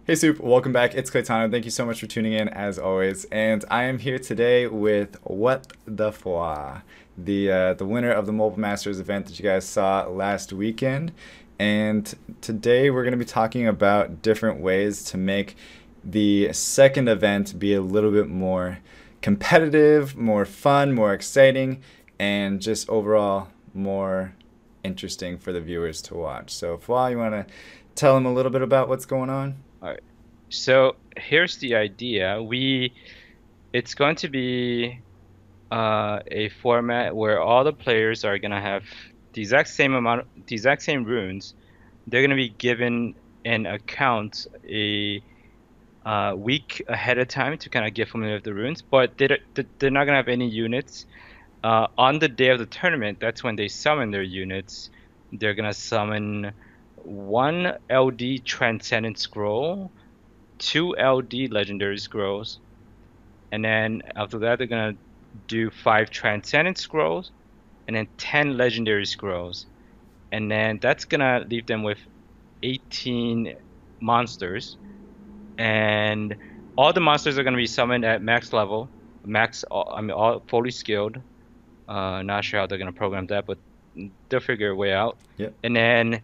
Hey Soup, welcome back. It's Claytano. Thank you so much for tuning in as always. And I am here today with What the Fwa, the winner of the Mobile Masters event that you guys saw last weekend. And today we're going to be talking about different ways to make the second event be a little bit more competitive, more fun, more exciting, and just overall more interesting for the viewers to watch. So Fwa, you want to tell them a little bit about what's going on? All right. So here's the idea. It's going to be a format where all the players are gonna have the exact same runes. They're gonna be given an account a week ahead of time to kind of get familiar with the runes, but they're not gonna have any units. On the day of the tournament, that's when they summon their units. They're gonna summon one LD Transcendent Scroll, two LD Legendary Scrolls, and then after that they're gonna do five Transcendent Scrolls, and then 10 Legendary Scrolls, and then that's gonna leave them with 18 monsters, and all the monsters are gonna be summoned at max level, I mean all fully skilled. Not sure how they're gonna program that, but they'll figure a way out. Yep. And then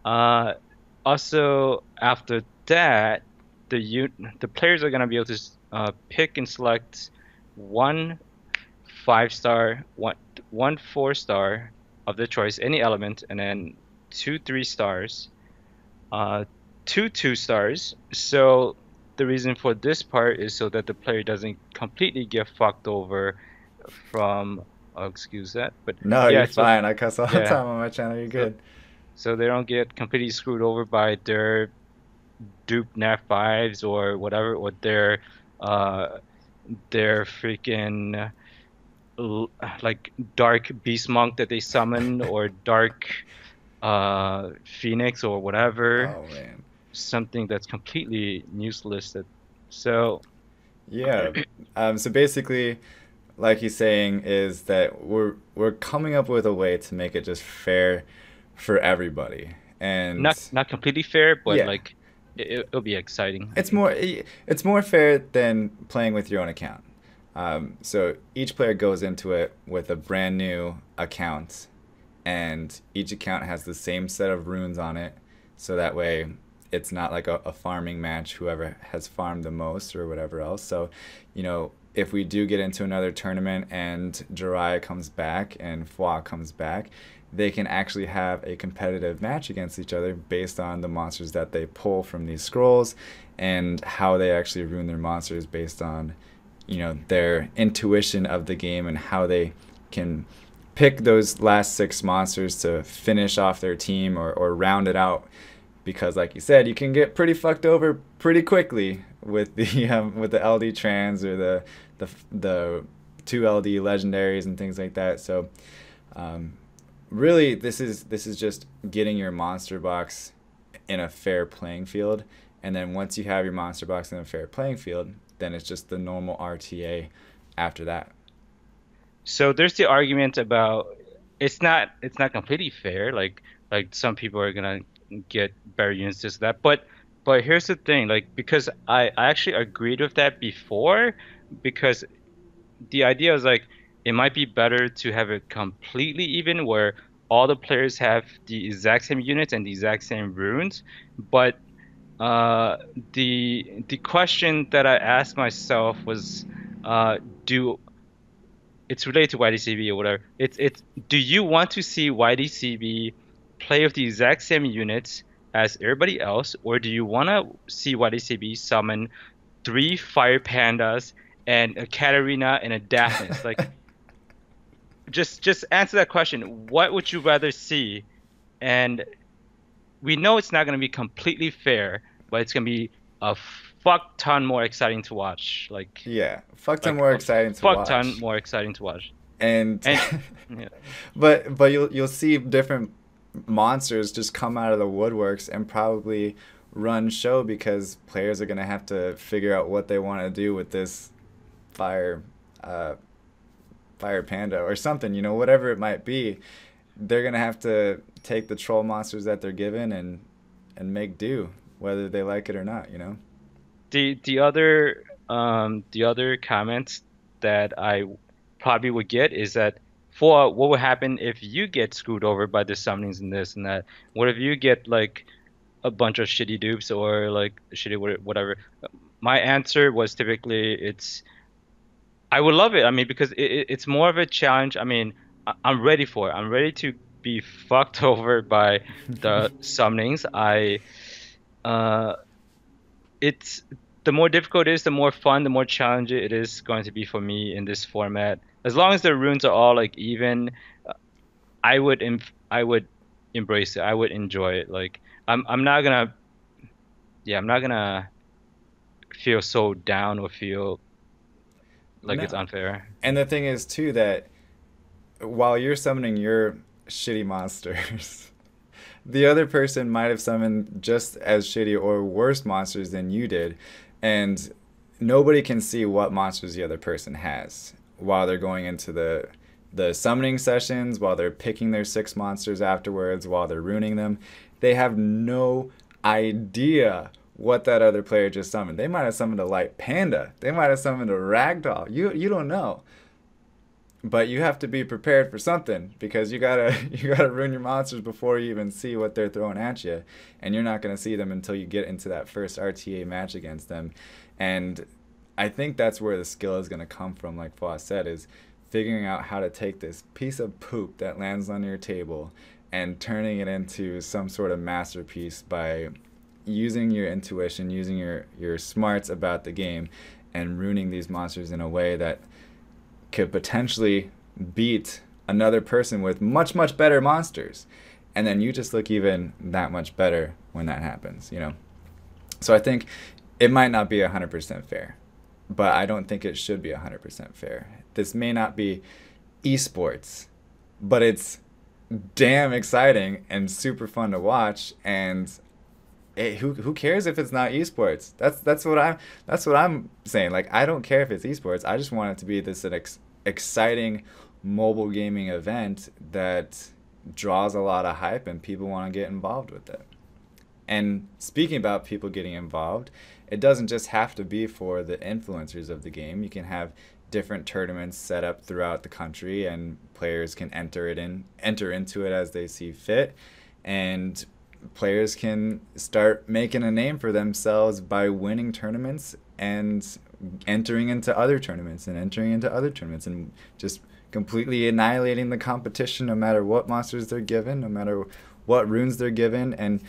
uh, also after that, the players are gonna be able to pick and select one 5-star, one 4-star of their choice, any element, and then two 3-stars, uh, two 2-stars. So the reason for this part is so that the player doesn't completely get fucked over from, oh, excuse that, but No, you're yeah, so fine. I cuss all the yeah, time on my channel. You're so good. so they don't get completely screwed over by their dupe nat fives or whatever, or uh their freaking like dark beast monk that they summon, or dark phoenix or whatever, Oh man. something that's completely useless. So Yeah. So basically, like he's saying, is that we're coming up with a way to make it just fair for everybody. And not completely fair, but yeah, like it'll be exciting, I it's think. more fair than playing with your own account. So each player goes into it with a brand new account, and each account has the same set of runes on it. So that way, it's not like a farming match, whoever has farmed the most or whatever else. So, if we do get into another tournament and Jiraiya comes back and Fwa comes back, they can actually have a competitive match against each other based on the monsters that they pull from these scrolls and how they actually rune their monsters based on their intuition of the game and how they can pick those last six monsters to finish off their team or round it out, because like you said, you can get pretty fucked over pretty quickly with the LD trans or the two LD legendaries and things like that. So really, this is just getting your monster box in a fair playing field, and then once you have your monster box in a fair playing field, then it's just the normal RTA after that. So there's the argument about it's not completely fair. Like some people are gonna get better units, this that. But here's the thing, like because I actually agreed with that before, because the idea is like it might be better to have it completely even where all the players have the exact same units and the exact same runes. But uh the question that I asked myself was do it's related to YDCB or whatever. It's do you want to see YDCB play with the exact same units as everybody else, or do you want to see YDCB summon three Fire Pandas and a Katarina and a Daphnis? Like, just answer that question. What would you rather see? And we know it's not going to be completely fair, but it's going to be a fuck ton more exciting to watch. Yeah, fuck them Like more a exciting to fuck ton watch. more exciting to watch. And And yeah. but you'll see different monsters just come out of the woodworks and probably run show, because players are gonna have to figure out what they want to do with this fire uh, fire panda or something, whatever it might be. They're gonna have to take the troll monsters that they're given and make do, whether they like it or not. the other comments that I probably would get is that, for what would happen if you get screwed over by the summonings and this and that? What if you get like a bunch of shitty dupes or like shitty whatever? My answer was typically it's I would love it. I mean, because it's more of a challenge. I mean, I'm ready for it. I'm ready to be fucked over by the summonings. Uh it's the more difficult it is, the more fun, the more challenging it is going to be for me in this format. As long as the runes are all like even, I would embrace it. I would enjoy it. Like I'm not gonna yeah, I'm not gonna feel so down or feel like it's No. unfair. And the thing is too that while you're summoning your shitty monsters, the other person might have summoned just as shitty or worse monsters than you did, and nobody can see what monsters the other person has while they're going into the summoning sessions, while they're picking their 6 monsters afterwards, while they're ruining them. They have no idea what that other player just summoned. They might have summoned a light panda. They might have summoned a ragdoll. You don't know. But you have to be prepared for something because you gotta you gotta ruin your monsters before you even see what they're throwing at you, and you're not gonna see them until you get into that first RTA match against them. And I think that's where the skill is gonna come from, like Fwa said, is figuring out how to take this piece of poop that lands on your table and turning it into some sort of masterpiece by using your intuition, using your smarts about the game, and ruining these monsters in a way that could potentially beat another person with much, much better monsters. And then you just look even that much better when that happens, you know? So I think it might not be 100% fair, but I don't think it should be 100% fair. This may not be esports, but it's damn exciting and super fun to watch. And who cares if it's not esports? That's what I'm saying. Like, I don't care if it's esports. I just want it to be this exciting mobile gaming event that draws a lot of hype and people want to get involved with it. And speaking about people getting involved, it doesn't just have to be for the influencers of the game. You can have different tournaments set up throughout the country, and players can enter into it as they see fit, and players can start making a name for themselves by winning tournaments and entering into other tournaments and entering into other tournaments and just completely annihilating the competition no matter what monsters they're given, no matter what runes they're given, and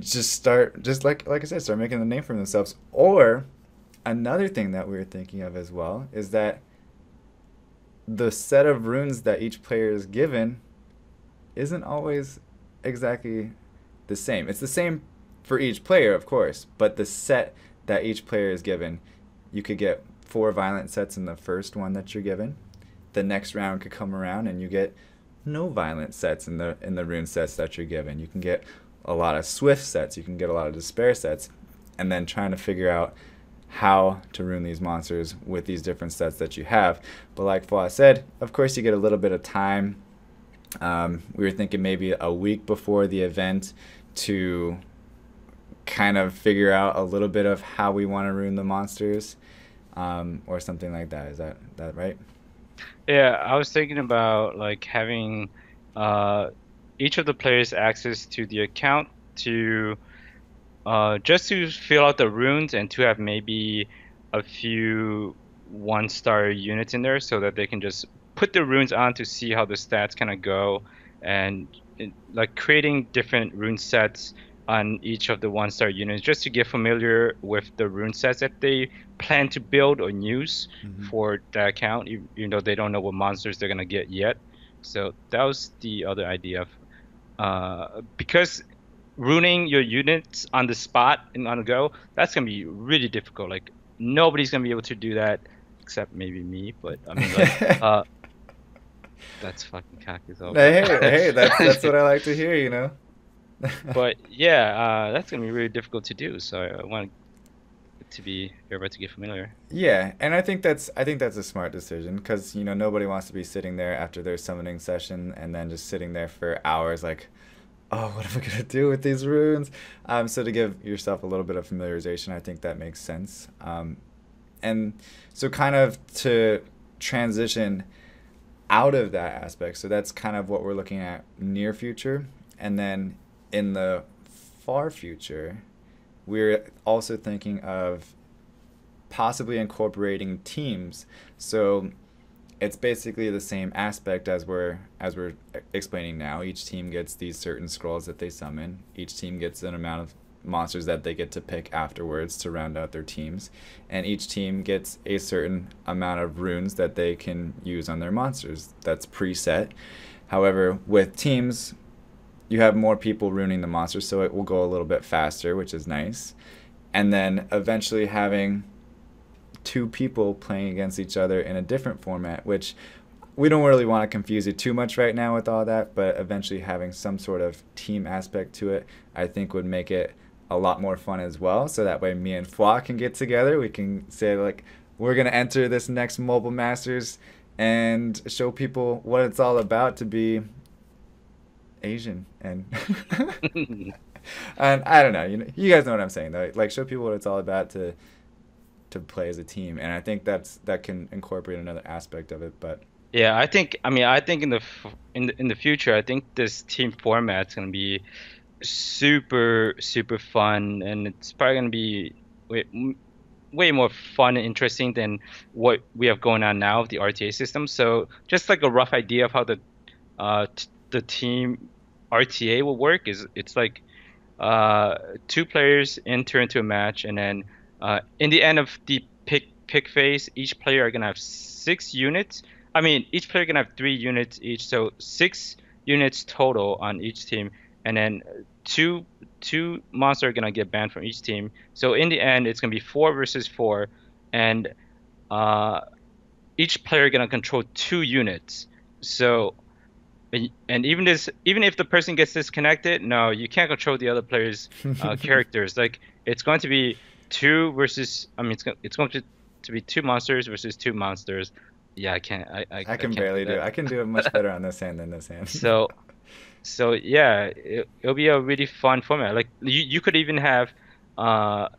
just start, just like I said, start making a name for themselves. Or another thing that we were thinking of as well is that the set of runes that each player is given isn't always exactly the same. It's the same for each player, of course, but the set that each player is given, you could get 4 violent sets in the first one that you're given. The next round could come around and you get no violent sets in the rune sets that you're given. You can get a lot of swift sets, you can get a lot of despair sets, and then trying to figure out how to rune these monsters with these different sets that you have. But like Fwa said, of course you get a little bit of time. We were thinking maybe a week before the event to kind of figure out a little bit of how we want to rune the monsters, or something like that. Is that right? Yeah, I was thinking about like having uh, each of the players access to the account to just to fill out the runes and to have maybe a few 1-star units in there so that they can just put the runes on to see how the stats kind of go, and like creating different rune sets on each of the 1-star units just to get familiar with the rune sets that they plan to build or use Mm-hmm. for that account, even though they don't know what monsters they're gonna get yet. So that was the other idea of because ruining your units on the spot and on the go, that's gonna be really difficult. Like nobody's gonna be able to do that except maybe me. But I mean, like, that's fucking cocky as all. Hey, that's what I like to hear, you know. But yeah, that's gonna be really difficult to do. So I want to be everybody to get familiar. Yeah, and I think that's a smart decision because nobody wants to be sitting there after their summoning session and then just sitting there for hours like, oh, what am I gonna do with these runes? So to give yourself a little bit of familiarization, I think that makes sense. And so kind of to transition out of that aspect, so that's kind of what we're looking at near future, and then in the far future, we're also thinking of possibly incorporating teams. So it's basically the same aspect as we're explaining now. Each team gets these certain scrolls that they summon. Each team gets an amount of monsters that they get to pick afterwards to round out their teams, and each team gets a certain amount of runes that they can use on their monsters. That's preset. However, with teams, you have more people ruining the monsters, so it will go a little bit faster, which is nice. And then eventually having two people playing against each other in a different format, which we don't really want to confuse you too much right now with all that, but eventually having some sort of team aspect to it, I think would make it a lot more fun as well. So that way me and Fwa can get together. We can say, like, we're going to enter this next Mobile Masters and show people what it's all about to be Asian and and I don't know, you guys know what I'm saying though. Like, show people what it's all about to play as a team, and I think that can incorporate another aspect of it. But Yeah, I think in the future, I think this team format's gonna be super super fun, and it's probably gonna be way, way more fun and interesting than what we have going on now with the RTA system. So just like a rough idea of how the team RTA will work is it's like uh, two players enter into a match, and then in the end of the pick phase, each player are gonna have 6 units. I mean, each player gonna have 3 units each, so 6 units total on each team, and then two monsters are gonna get banned from each team. So in the end, it's gonna be 4 versus 4, and uh, each player gonna control 2 units. So and even if the person gets disconnected, no, you can't control the other player's characters. Like it's going to be two versus. I mean, it's going to be two monsters versus two monsters. Yeah, I I can can't do barely do it. that. I can do it much better on this hand than this hand. So so yeah, it'll be a really fun format. Like you could even have uh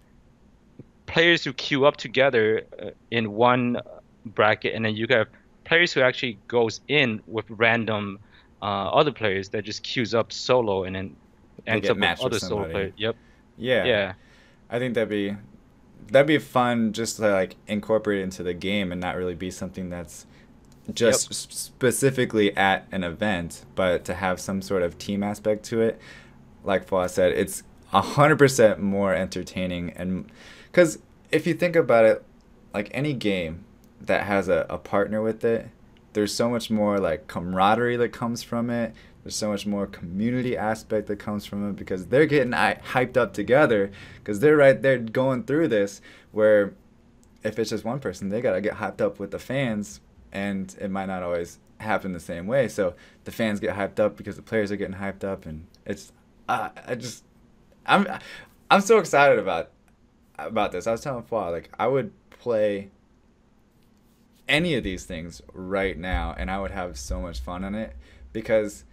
players who queue up together in one bracket, and then you have players who actually goes in with random other players that just queues up solo and then They ends get up with matched with other solo somebody. players. Yep. Yeah, Yeah. I think that'd be fun just to like incorporate it into the game and not really be something that's Yep. just specifically at an event, but to have some sort of team aspect to it. Like Fwa said, it's 100% more entertaining, and because if you think about it, like any game that has a partner with it, there's so much more like camaraderie that comes from it. There's so much more community aspect that comes from it because they're getting hyped up together because they're right there going through this. Where if it's just one person, they gotta get hyped up with the fans, and it might not always happen the same way. So the fans get hyped up because the players are getting hyped up, and it's I just I'm I'm so excited about this. I was telling Fwa, like, I would play any of these things right now and I would have so much fun on it because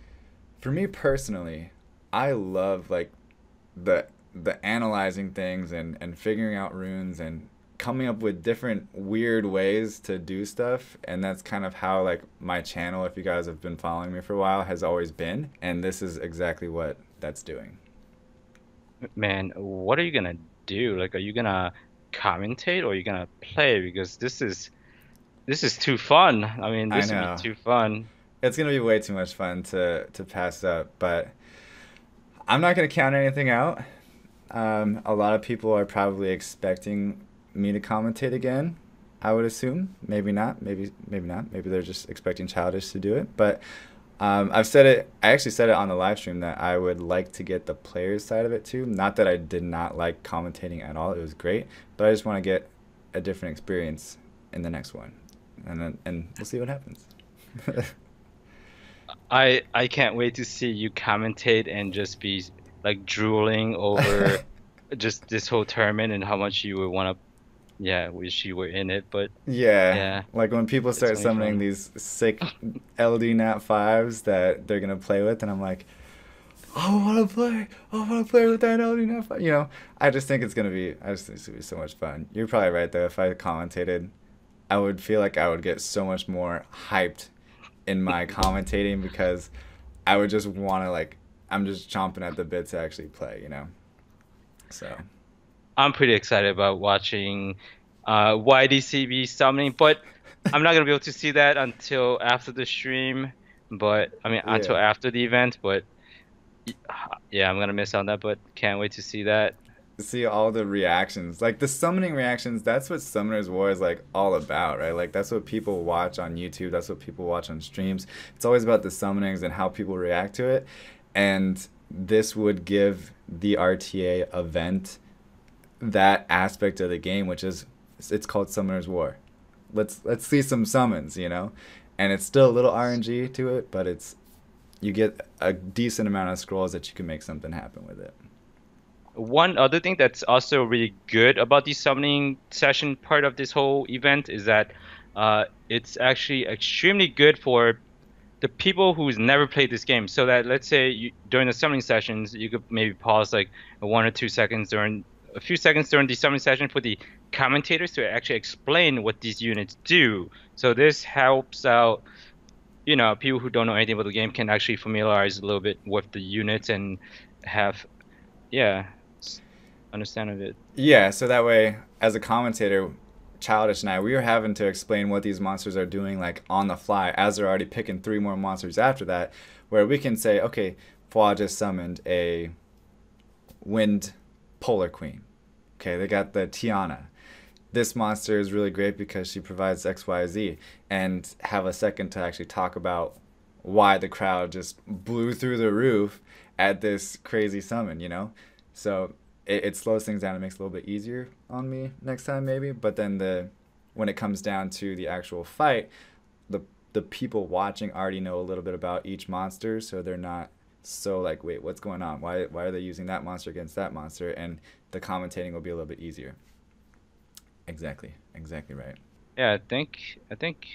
for me personally, I love like the analyzing things and figuring out runes and coming up with different weird ways to do stuff, and that's kind of how like my channel, if you guys have been following me for a while, has always been, and this is exactly what that's doing. Man, what are you gonna do? Like, are you gonna commentate or are you gonna play? Because this is too fun. I mean, I this would be know too fun. it's gonna be way too much fun to pass up, but I'm not gonna count anything out. A lot of people are probably expecting me to commentate again. I would assume. Maybe not. Maybe not. Maybe they're just expecting Childish to do it. But I've said it. I actually said it on the live stream that I would like to get the players side of it too. Not that I did not like commentating at all. It was great, but I just want to get a different experience in the next one, and we'll see what happens. I can't wait to see you commentate and just be like drooling over just this whole tournament and how much you would want to, yeah, wish you were in it. But Yeah, yeah, like when people it's start gonna be summoning fun. these sick LD Nat 5s that they're gonna play with, and I'm like, I want to play. I want to play with that LD95. You know, I just think it's gonna be. I just think it's gonna be so much fun. You're probably right though. If I commentated, I would feel like I would get so much more hyped in my commentating because I would just want to like. I'm just chomping at the bit to actually play. You know. So. I'm pretty excited about watching YDCB summoning, but I'm not gonna be able to see that until after the stream. But I mean, until Yeah. after the event. But yeah, I'm gonna miss out on that. But can't wait to see that. See all the reactions, like the summoning reactions. That's what Summoners War is like all about, right? Like that's what people watch on YouTube, that's what people watch on streams. It's always about the summonings and how people react to it. And this would give the RTA event that aspect of the game, which is, it's called Summoners War. Let's see some summons, you know. And it's still a little RNG to it, but it's, you get a decent amount of scrolls that you can make something happen with it. One other thing that's also really good about the summoning session part of this whole event is that it's actually extremely good for the people who's never played this game. So that let's say during the summoning sessions, you could maybe pause like 1 or 2 seconds during a few seconds during the summoning session for the commentators to actually explain what these units do. So this helps out, people who don't know anything about the game can actually familiarize a little bit with the units and have, yeah, understand of it. Yeah, so that way, as a commentator, Childish and I, we were having to explain what these monsters are doing like on the fly as they're already picking 3 more monsters after that, where we can say, okay, Fwa just summoned a Wind Polar Queen. Okay, they got the Tiana. This monster is really great because she provides XYZ, and have a second to actually talk about why the crowd just blew through the roof at this crazy summon, you know? So it slows things down. It makes it a little bit easier on me next time maybe. But then when it comes down to the actual fight, the people watching already know a little bit about each monster, so they're not so like, wait, what's going on? Why are they using that monster against that monster? And the commentating will be a little bit easier. Exactly right. Yeah, I think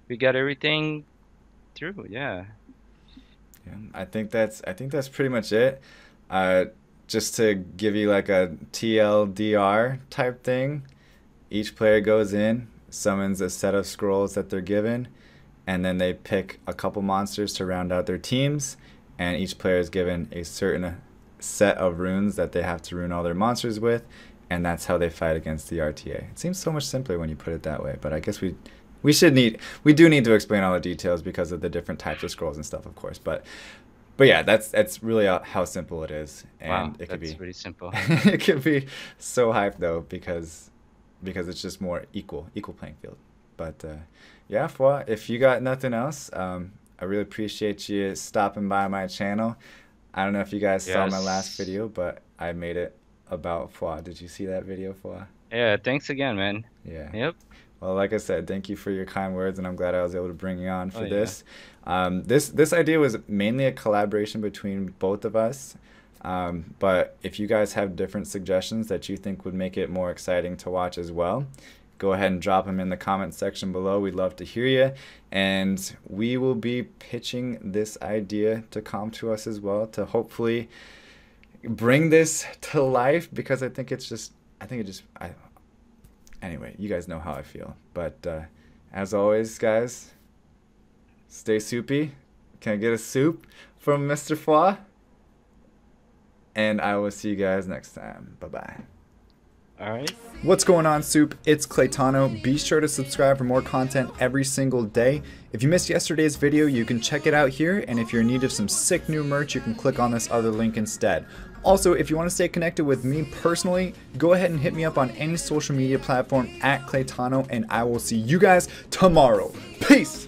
we got everything through. Yeah. Yeah, I think that's pretty much it. Just to give you like a TLDR type thing, each player goes in, summons a set of scrolls that they're given, and then they pick a couple monsters to round out their teams, and each player is given a certain set of runes that they have to rune all their monsters with, and that's how they fight against the RTA. It seems so much simpler when you put it that way, but I guess we do need to explain all the details because of the different types of scrolls and stuff, of course. But yeah, that's really how simple it is, and Wow, it could that's be pretty simple. it could be so hyped though because it's just more equal playing field. But yeah, Fwa, if you got nothing else, I really appreciate you stopping by my channel. I don't know if you guys saw my last Yes. video, but I made it about Fwa. Did you see that video, Fwa? Yeah, thanks again, man. Yeah. Yep. Well, like I said, thank you for your kind words, and I'm glad I was able to bring you on Oh for yeah. this. This idea was mainly a collaboration between both of us. But if you guys have different suggestions that you think would make it more exciting to watch as well, go ahead and drop them in the comment section below. We'd love to hear you, and we will be pitching this idea to come to us as well to hopefully bring this to life because I think anyway, you guys know how I feel. But as always, guys, stay soupy. Can I get a soup from Mr. Fwa? And I will see you guys next time. Bye-bye. All right. What's going on, Soup? It's Claytano. Be sure to subscribe for more content every single day. If you missed yesterday's video, you can check it out here, and if you're in need of some sick new merch, you can click on this other link instead. Also, if you want to stay connected with me personally, go ahead and hit me up on any social media platform at Claytano, and I will see you guys tomorrow. Peace!